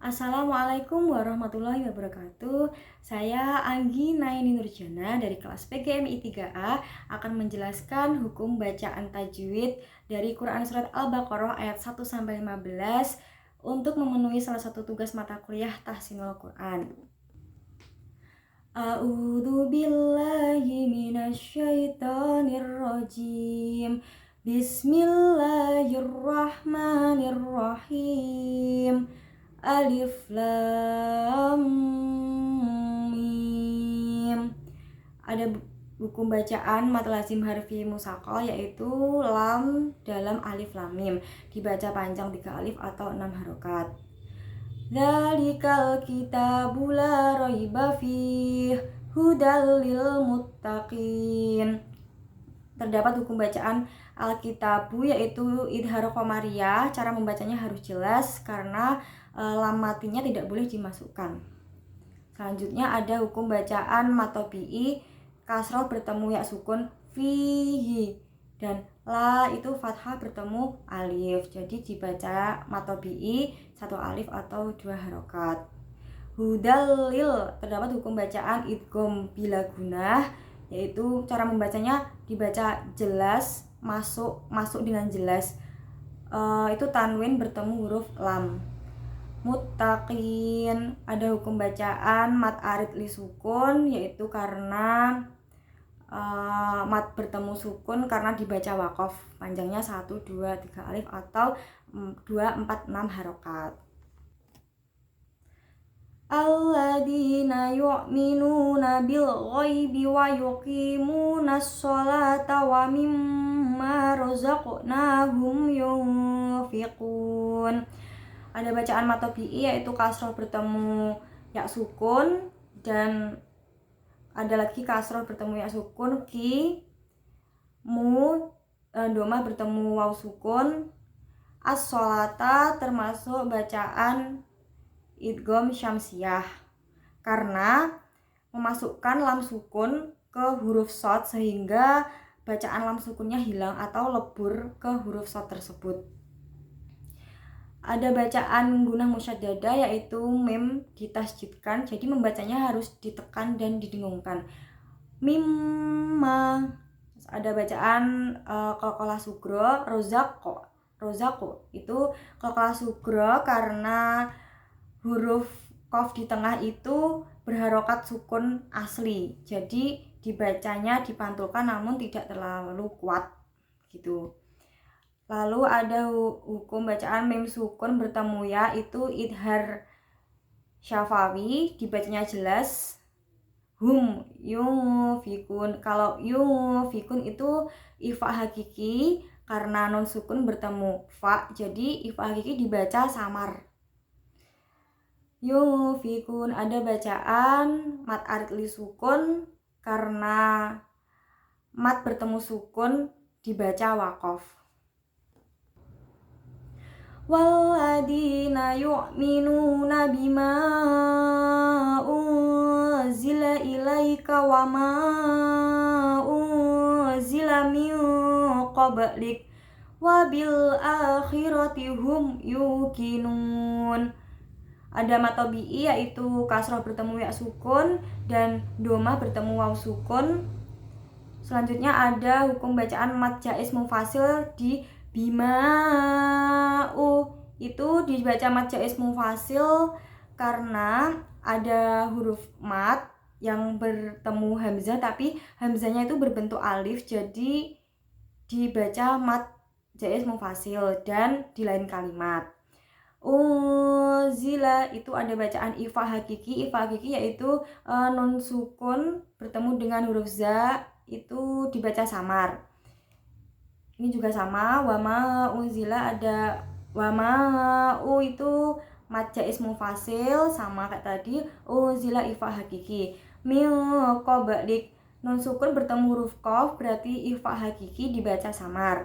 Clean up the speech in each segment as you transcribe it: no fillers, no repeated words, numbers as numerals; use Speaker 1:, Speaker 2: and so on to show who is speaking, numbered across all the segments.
Speaker 1: Assalamualaikum warahmatullahi wabarakatuh. Saya Anggi Naini Nurjana dari kelas PGMI 3A akan menjelaskan hukum bacaan tajwid dari Quran Surat Al-Baqarah ayat 1 sampai 15 untuk memenuhi salah satu tugas mata kuliah Tahsinul Quran. A'udzu billahi minasyaitonir rajim. Bismillahirrahmanirrahim. Alif Lam Mim. Ada hukum bacaan mad lazim harfi musaqal yaitu lam dalam alif lam mim, dibaca panjang 3 alif atau 6 harokat. Dzalikal kitabu la raiba fih hudal lil muttaqin. Terdapat hukum bacaan Alkitabu yaitu idhar qamariyah. Cara membacanya harus jelas karena lam matinya tidak boleh dimasukkan. Selanjutnya ada hukum bacaan matobi'i, kasroh bertemu ya sukun fihi, dan la itu fathah bertemu alif, jadi dibaca matobi'i 1 alif atau 2 harokat. Hudalil, terdapat hukum bacaan idgham bila gunah, yaitu cara membacanya dibaca jelas, masuk dengan jelas, itu tanwin bertemu huruf lam. Muttaqin, ada hukum bacaan mad arid li sukun, yaitu karena mad bertemu sukun karena dibaca waqaf, panjangnya 1, 2, 3 alif atau 2, 4, 6 harokat. Alladzina yu'minuna bil ghaibi wa yuqimunas sholata wa mimma razaqnahum yunfiqun. Ada bacaan matobi'i yaitu kasroh bertemu ya sukun, dan ada lagi kasroh bertemu ya sukun ki, mu, domah bertemu waw sukun. As-sholata termasuk bacaan idgham syamsiyah karena memasukkan lam sukun ke huruf shad sehingga bacaan lam sukunnya hilang atau lebur ke huruf shad tersebut. Ada bacaan gunah musyaddada yaitu mim ditasjidkan, jadi membacanya harus ditekan dan didengungkan. Mimma. Ada bacaan qalqalah sugro, rozako itu qalqalah sugro karena huruf qaf di tengah itu berharokat sukun asli, jadi dibacanya dipantulkan namun tidak terlalu kuat gitu. Lalu ada hukum bacaan mim sukun bertemu ya, itu idhar syafawi, dibacanya jelas hum yunfikun. Kalau yunfikun itu ifa hakiki karena non sukun bertemu fa, jadi ifa hakiki dibaca samar. Yunfikun, ada bacaan mad arid li sukun karena mad bertemu sukun dibaca waqaf. Walladzina yu'minuna bima unzila ilaika wa ma unzila min qablik wa bil akhirati hum yuqinun. Ada matobi'i yaitu kasroh bertemu ya sukun dan domah bertemu waw sukun. Selanjutnya ada hukum bacaan mad jaiz mufasil di bima'u, itu dibaca mad jaiz mufasil karena ada huruf mad yang bertemu hamzah tapi hamzahnya itu berbentuk alif, jadi dibaca mad jaiz mufasil dan di lain kalimat. Unzila itu ada bacaan ifa hakiki yaitu nun sukun bertemu dengan huruf za, itu dibaca samar. Ini juga sama, wama unzila ada wama itu mad jaiz mufasil sama kayak tadi, unzila ifa hakiki. Min qablik, nun sukun bertemu huruf qaf berarti ifa hakiki dibaca samar.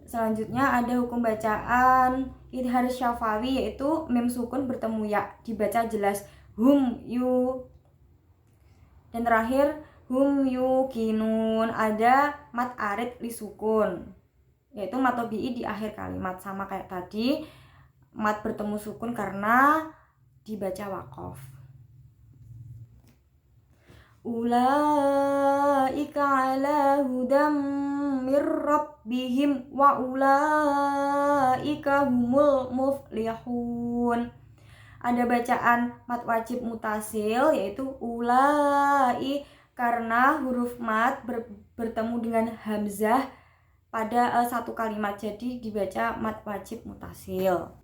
Speaker 1: Selanjutnya ada hukum bacaan idhar syafawi yaitu mim sukun bertemu ya, dibaca jelas hum yu. Dan terakhir hum yuqinun, ada mad arid li sukun yaitu matobi'i di akhir kalimat sama kayak tadi, mat bertemu sukun karena dibaca waqaf. Ulaika ala hudam mir rabbihim wa ulaika humul muflihun. Ada bacaan mat wajib mutasil yaitu ulai karena huruf mat bertemu dengan hamzah pada satu kalimat, jadi dibaca mat wajib mutasil.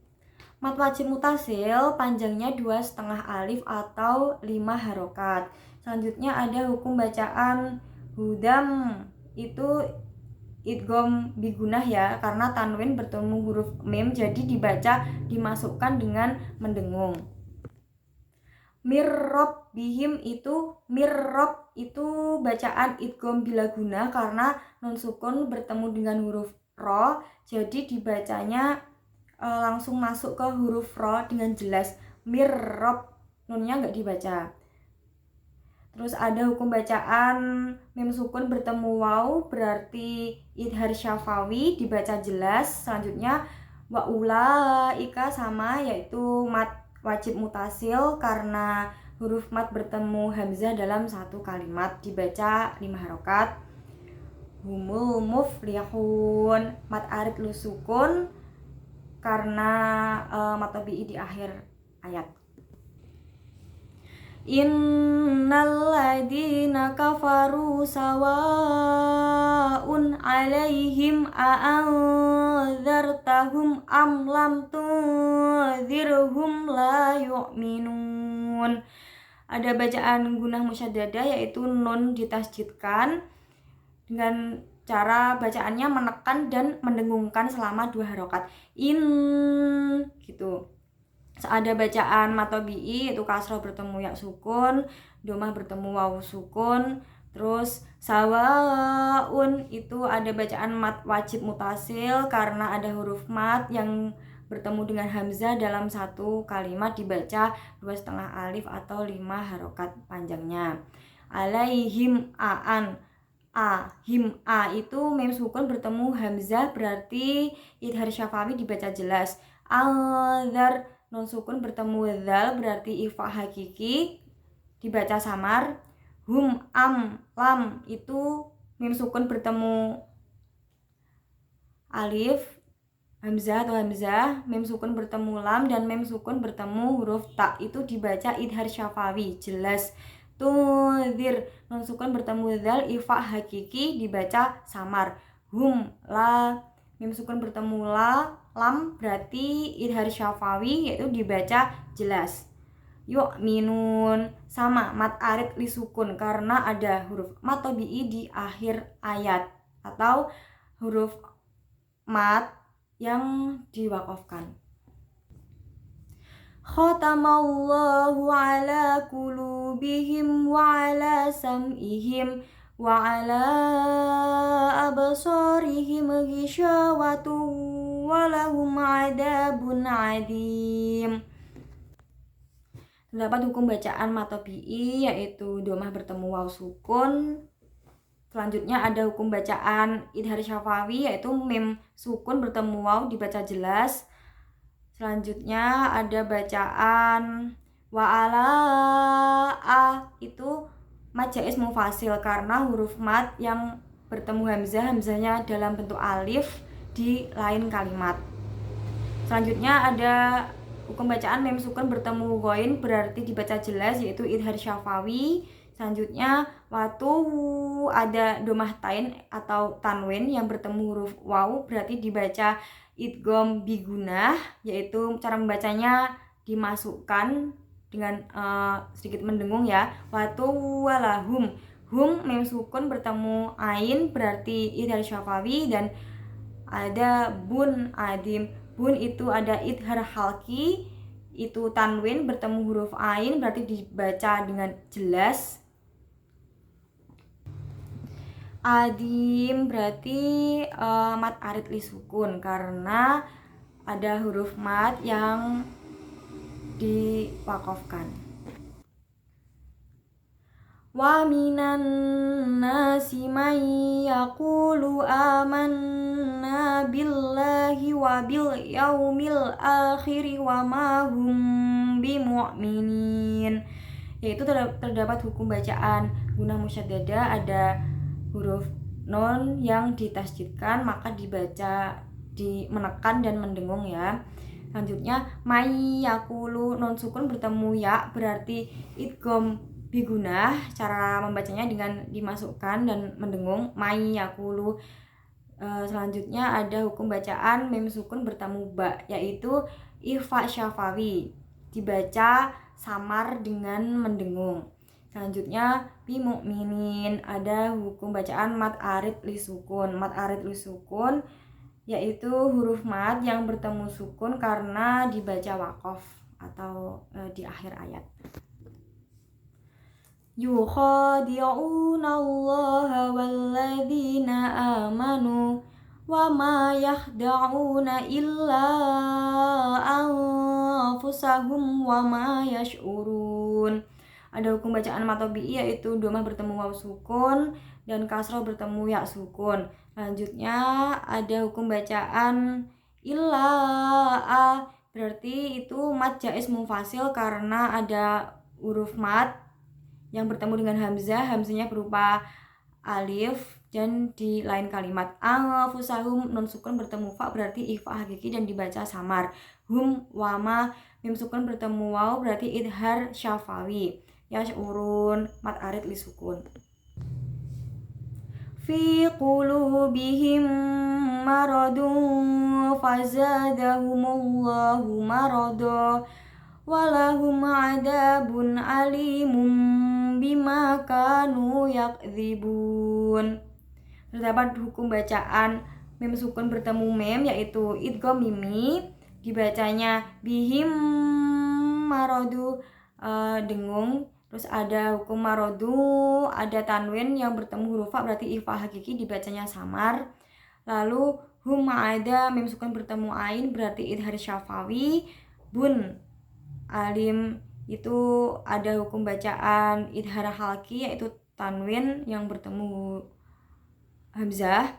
Speaker 1: Mat wajib mutasil panjangnya 2,5 alif atau 5 harokat. Selanjutnya ada hukum bacaan hudam, itu idgham bigunah ya, karena tanwin bertemu huruf mim, jadi dibaca dimasukkan dengan mendengung. Mirrob bihim itu mirrob itu bacaan idgham bila guna karena nun sukun bertemu dengan huruf ro, jadi dibacanya langsung masuk ke huruf ro dengan jelas. Mirrob, nunnya nggak dibaca. Terus ada hukum bacaan mim sukun bertemu waw, berarti idhar syafawi, dibaca jelas. Selanjutnya wa ulaika sama, yaitu mat wajib mutasil karena huruf mat bertemu hamzah dalam satu kalimat, dibaca 5 harokat. Humul muflihun, mat arid lu sukun karena mat tabi'i di akhir ayat. Innal ladina kafaru sawaun alaihim a'anzartahum am lam tunzirhum la yu'minun. Ada bacaan gunah musyaddadah yaitu nun ditasjidkan dengan cara bacaannya menekan dan mendengungkan selama 2 harokat. Gitu. Ada bacaan mat tabi'i yaitu kasroh bertemu ya sukun, domah bertemu waw sukun. Terus sawaun itu ada bacaan mat wajib mutasil karena ada huruf mat yang bertemu dengan hamzah dalam satu kalimat, dibaca 2,5 alif atau 5 harokat panjangnya. Alaihim aan, him itu mim sukun bertemu hamzah, berarti idhar syafawi dibaca jelas. Alzar nun sukun bertemu zal, berarti ifa hakiki, dibaca samar. Hum am lam itu mim sukun bertemu alif hamzah atau hamzah, mim sukun bertemu lam, dan mim sukun bertemu huruf ta, itu dibaca idhar syafawi jelas. Tunzir nun sukun bertemu zal, ifa hakiki, dibaca samar. Hum la mim sukun bertemu la lam, berarti idhar syafawi, yaitu dibaca jelas. Yu'minun sama mat arid li sukun karena ada huruf mat tabi'i di akhir ayat atau huruf mat yang diwaqafkan. Khatamallahu ala qulubihim wa ala sam'ihim wa ala absarihim ghishawatu wa lahum adabun adim. Terdapat hukum bacaan mat tabi'i yaitu domah bertemu waw sukun. Selanjutnya ada hukum bacaan idhar syafawi yaitu mim sukun bertemu waw, dibaca jelas. Selanjutnya ada bacaan wa'ala itu mat jaiz mufasil karena huruf mat yang bertemu hamzahnya dalam bentuk alif di lain kalimat. Selanjutnya ada hukum bacaan mim sukun bertemu ghain, berarti dibaca jelas, yaitu idhar syafawi. Selanjutnya waktu ada domah tain atau tanwin yang bertemu huruf waw, berarti dibaca idgham bigunah, yaitu cara membacanya dimasukkan dengan sedikit mendengung ya. Waktu walahum, hum mim sukun bertemu ain, berarti idhar syafawi. Dan ada bun adim, bun itu ada idhar halki, itu tanwin bertemu huruf ain, berarti dibaca dengan jelas. Adim berarti mat arid li sukun karena ada huruf mat yang diwaqafkan. Wa minan nasi man yaqulu amanna billahi wa bil yaumil akhir wa ma hum bimu'minin. Yaitu terdapat hukum bacaan gunah musyaddadah, ada huruf non yang ditasydidkan maka dibaca menekan dan mendengung ya. Selanjutnya may yakulu, non sukun bertemu ya berarti idgham bigunah, cara membacanya dengan dimasukkan dan mendengung may yakulu. Selanjutnya ada hukum bacaan mim sukun bertemu ba, yaitu ikhfa syafawi, dibaca samar dengan mendengung. Selanjutnya bi mu'minin, ada hukum bacaan mat arid li sukun. Mat arid li sukun yaitu huruf mat yang bertemu sukun karena dibaca waqaf atau di akhir ayat. Yukhadi'una Allah walladzina amanu wa ma yakhda'una illa anfusahum wa ma yash'urun. Ada hukum bacaan matobi'i yaitu domah bertemu waw sukun dan kasroh bertemu ya sukun. Selanjutnya ada hukum bacaan illa berarti itu mat jaiz munfasil karena ada huruf mat yang bertemu dengan hamzah, hamzahnya berupa alif dan di lain kalimat. Anfusahum non sukun bertemu fa berarti ikhfa hakiki dan dibaca samar. Hum wama mim sukun bertemu waw berarti idhar syafawi. Yash'urun mat arid li sukun. Fi qulubihim maradun fazadahumullahu marada walahum adabun alimum bima kanu yakdzibun. Terdapat hukum bacaan mim sukun bertemu mem yaitu idgham mimi, dibacanya bihim maradu dengung. Terus ada hukum marodu, ada tanwin yang bertemu huruf fa berarti ikhfa hakiki, dibacanya samar. Lalu hum ada mim sukun bertemu ain berarti idhar syafawi. Bun alim itu ada hukum bacaan idhar halki yaitu tanwin yang bertemu hamzah.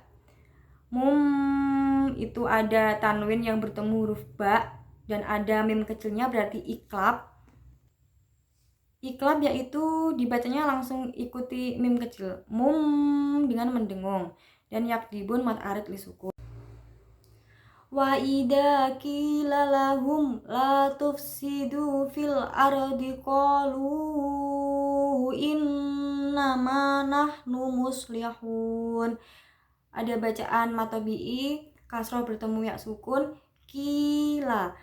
Speaker 1: Mum itu ada tanwin yang bertemu huruf ba dan ada mim kecilnya berarti iklab. Iklab yaitu dibacanya langsung ikuti mim kecil. Mum dengan mendengung dan yakdibun mat arid li sukun. Wa idza qila lahum la tufsidu fil ardi qalu innama nahnu muslihun. Ada bacaan matobi'i, kasroh bertemu ya sukun, kila.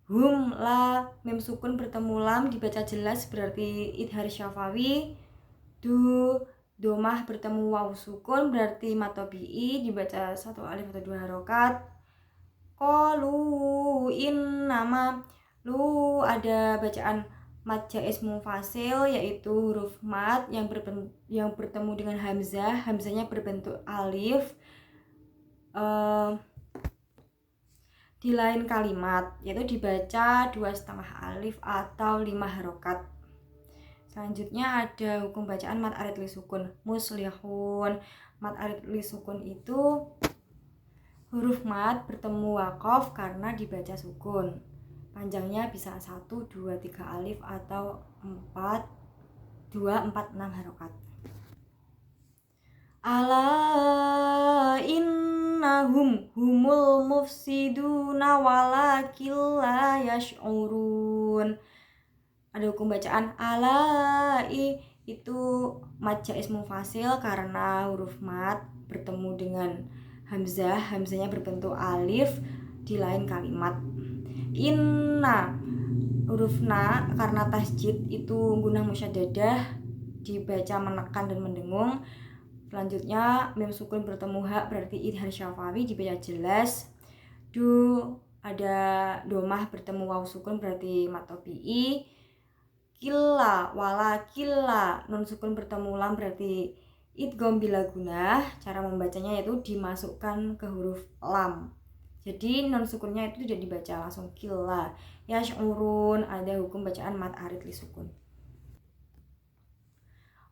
Speaker 1: Hum la mim sukun bertemu lam dibaca jelas berarti idhar syafawi. Domah bertemu waw sukun berarti matobi'i, dibaca satu alif atau dua harokat. Qalu innama, lu ada bacaan mat jaiz munfasil yaitu huruf mat yang bertemu dengan hamzah, hamzahnya berbentuk alif di lain kalimat, yaitu dibaca 2,5 alif atau 5 harokat. Selanjutnya ada hukum bacaan mat arid li sukun, muslihun. Mat arid li sukun itu huruf mat bertemu waqaf karena dibaca sukun. Panjangnya bisa 1, 2, 3 alif atau 4, 2, 4, 6 harokat. Ala innahum humul mufsiduna walakin la yash'urun. Ada hukum bacaan alai itu mat jaiz munfasil karena huruf mat bertemu dengan hamzah, hamzahnya berbentuk alif di lain kalimat. Inna huruf na karena tasjid itu gunah musyaddadah, dibaca menekan dan mendengung. Selanjutnya mim sukun bertemu ha berarti idhar syafawi, dibaca jelas. Ada domah bertemu waw sukun berarti matobi'i. Killa wala killa non sukun bertemu lam berarti idgham bila gunah. Cara membacanya yaitu dimasukkan ke huruf lam, jadi non sukunnya itu tidak dibaca langsung killa. Yash'urun ada hukum bacaan mat arid li sukun.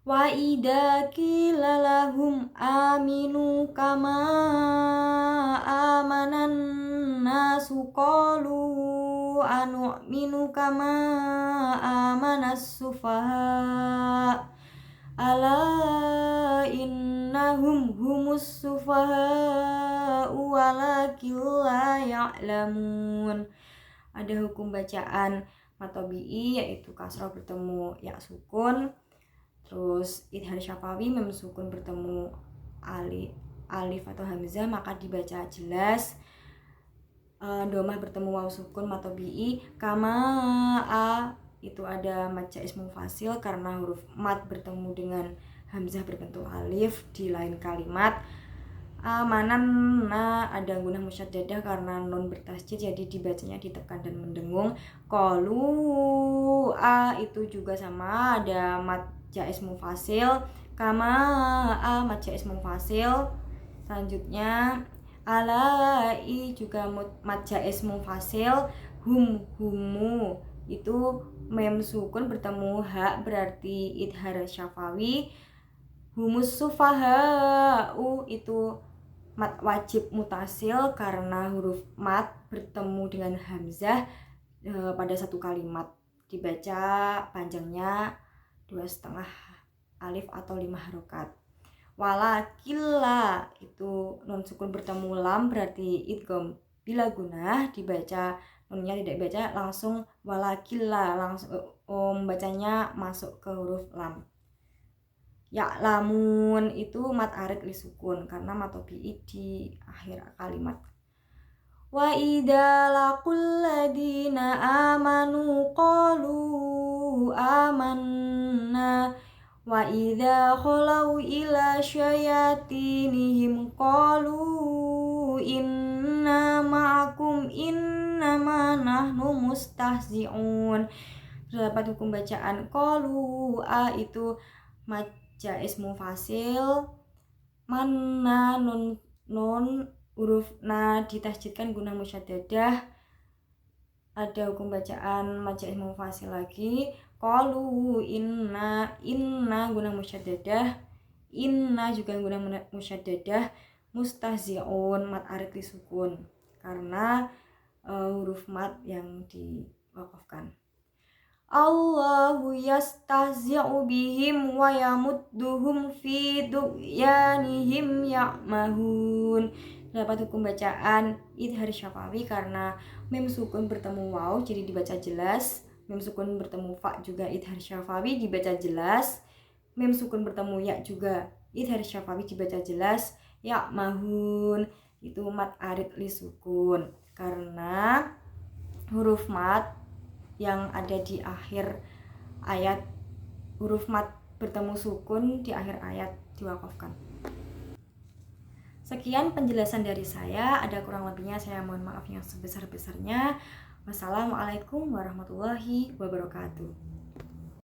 Speaker 1: Wa idza qila lahum aminu kama amanan nasu qalu anu'minu kama amanas sufaha ala innahum humus sufaha walakin la ya'lamun. Ada hukum bacaan matobi'i yaitu kasroh bertemu ya sukun, terus idhar syafawi mem sukun bertemu alif atau hamzah maka dibaca jelas. Domah bertemu waw sukun matobi'i kama a itu ada mad jaiz munfasil karena huruf mad bertemu dengan hamzah berbentuk alif di lain kalimat. Amanan na ada gunah musyaddadah karena nun bertasjid jadi dibacanya ditekan dan mendengung. Qalu a itu juga sama ada mad jaiz munfasil kama a mad jaiz munfasil. Selanjutnya alai juga mad jaiz munfasil. Humu itu mem sukun bertemu ha berarti idhar syafawi. Humus sufaha itu mad wajib mutasil karena huruf mad bertemu dengan hamzah pada satu kalimat dibaca panjangnya 2,5 alif atau 5 harokat. Walakilla itu nun sukun bertemu lam berarti idgham bila gunah dibaca nunnya tidak dibaca langsung walakilla langsung bacanya masuk ke huruf lam. Ya'lamun itu mad arid li sukun karena matobi'i di akhir kalimat. Wa idza laqul ladina amanu qalu amanna wa idza khalau ila syayatinihim qalu inna ma'akum innama nahnu mustahzi'un. Terdapat hukum bacaan qalu a itu mad jaiz munfasil mana nun huruf na ditasjidkan guna musyaddadah. Ada hukum bacaan mad jaiz munfasil lagi qalu inna guna musyaddadah, inna juga guna musyaddadah. Mustahzi'un mad arid li sukun karena huruf mad yang diwakafkan. Allahu yastahzi'u bihim wa yamudduhum fi tughyanihim ya'mahun. Dapat hukum bacaan idhar syafawi karena mim sukun bertemu waw jadi dibaca jelas. Mim sukun bertemu fa juga idhar syafawi dibaca jelas. Mim sukun bertemu ya juga idhar syafawi dibaca jelas. Ya'mahun itu mad arid li sukun karena huruf mad yang ada di akhir ayat, huruf mad bertemu sukun di akhir ayat diwakafkan. Sekian penjelasan dari saya, ada kurang lebihnya saya mohon maaf yang sebesar-besarnya. Wassalamualaikum warahmatullahi wabarakatuh.